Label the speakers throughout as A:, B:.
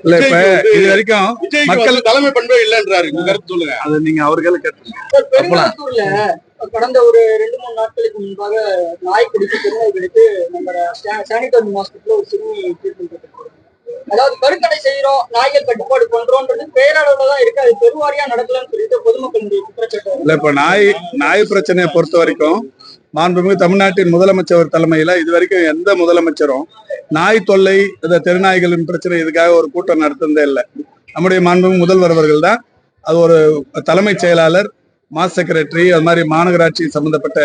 A: இல்ல இப்ப இது வரைக்கும் மக்கள்
B: தலைமை பண்பே இல்லன்றாரு, கருத்து சொல்லுங்க.
A: அது நீங்க அவர்கள் கேட்டுருங்க.
C: பெருங்கலத்தூர்ல கடந்த ஒரு 2-3 நாட்களுக்கு முன்பாக நாய் கடித்து பெருநாய் கடித்து நம்ம சானிட்டரி மாஸ்டர்ல ஒரு சிறுமி ட்ரீட்மெண்ட். அதாவது கருத்தடை செய்யறோம், நாய்கள் கட்டுப்பாடு பண்றோம்ன்றது பேரளவுல தான் இருக்கு, அது பெருவாரியா நடக்கலன்னு சொல்லிட்டு பொதுமக்களுடைய குற்றச்சாட்டு.
A: இல்ல இப்ப நாய் பிரச்சனையை பொறுத்த வரைக்கும் மாண்புமிகு தமிழ்நாட்டின் முதலமைச்சர் தலைமையில இது வரைக்கும் எந்த முதலமைச்சரும் நாய் தொல்லை இந்த தெருநாய்களின் பிரச்சனை இதுக்காக ஒரு கூட்டம் நடத்துனதே இல்லை. நம்முடைய மாண்புமிகு முதல்வர் அவர்கள் தான் அது ஒரு தலைமைச் செயலாளர், மாஸ் செக்ரட்டரி, அது மாதிரி மாநகராட்சி சம்பந்தப்பட்ட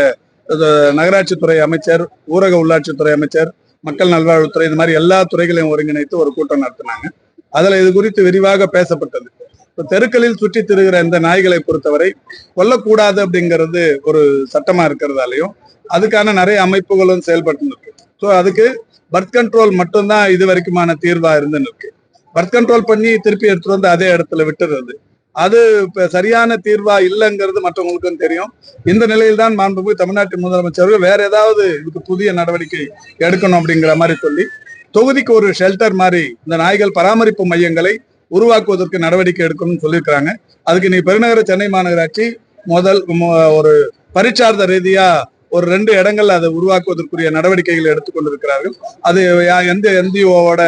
A: நகராட்சித்துறை அமைச்சர், ஊரக உள்ளாட்சித்துறை அமைச்சர், மக்கள் நல்வாழ்வுத்துறை, இது மாதிரி எல்லா துறைகளையும் ஒருங்கிணைத்து ஒரு கூட்டம் நடத்தினாங்க. அதுல இது குறித்து விரிவாக பேசப்பட்டது. இப்போ தெருக்களில் சுற்றி திரிகிற இந்த நாய்களை பொறுத்தவரை கொல்லக்கூடாது அப்படிங்கிறது ஒரு சட்டமா இருக்கிறதாலையும் அதுக்கான நிறைய அமைப்புகளும் செயல்பட்டு இருக்கு. ஸோ அதுக்கு பர்த் கண்ட்ரோல் மட்டும்தான் இது வரைக்குமான தீர்வா இருந்துன்னு இருக்கு. பர்த் கண்ட்ரோல் பண்ணி திருப்பி எடுத்துட்டு வந்து அதே இடத்துல விட்டுறது அது இப்ப சரியான தீர்வா இல்லைங்கிறது மற்றவங்களுக்கும் தெரியும். இந்த நிலையில் தான் மாண்புமிகு தமிழ்நாட்டின் முதலமைச்சர்கள் வேற ஏதாவது இதுக்கு புதிய நடவடிக்கை எடுக்கணும் அப்படிங்கிற மாதிரி சொல்லி தொகுதிக்கு ஒரு ஷெல்டர் மாதிரி இந்த நாய்கள் பராமரிப்பு மையங்களை உருவாக்குவதற்கு நடவடிக்கை எடுக்கணும்னு சொல்லியிருக்கிறாங்க. அதுக்கு நீ பெருநகர சென்னை மாநகராட்சி ஒரு பரிச்சார்ந்த ரீதியா ஒரு 2 இடங்கள் அதை உருவாக்குவதற்குரிய நடவடிக்கைகள் எடுத்துக்கொண்டிருக்கிறார்கள். அது எந்த என்ஜிஓவோட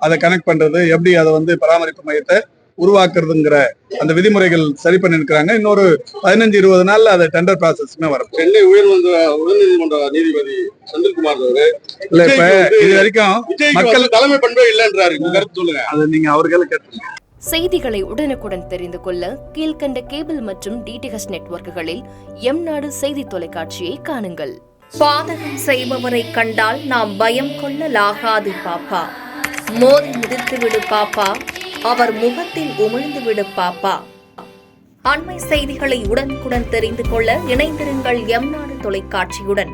A: அதை கனெக்ட் பண்றது, எப்படி அதை வந்து பராமரிப்பு மையத்தை உருவாக்குறதுங்கிற அந்த விதிமுறைகள் சரி பண்ணிருக்கிறாங்க. இன்னொரு 15-20 நாள்ல அது டெண்டர் ப்ராசஸ்மே வரும்.
B: சென்னை உயர்நீதிமன்ற நீதிபதி செந்தில்குமார்
A: இல்ல இப்ப இது வரைக்கும் மக்கள்
B: தலைமை பண்பே இல்லன்றாரு, கருத்து சொல்லுங்க.
A: அது நீங்க அவர்கள் கேட்டுருங்க.
D: செய்திகளை உடனுக்குடன் தெரிந்து கொள்ள கீழ்கண்ட கேபிள் மற்றும் டிடிஹெச் நெட்வொர்க்குகளில் எம்நாடு செய்தி தொலைக்காட்சியை காணுங்கள்.
E: பாதகம் செய்பவரை கண்டால் நாம் பயம் கொள்ளலாகாது பாப்பா. மோதி மிதித்து விடு பாப்பா, அவர் முகத்தில் உமிழ்ந்து விடு பாப்பா. அண்மை செய்திகளை உடனுக்குடன் தெரிந்து கொள்ள இணைந்திருங்கள் எம்நாடு தொலைக்காட்சியுடன்.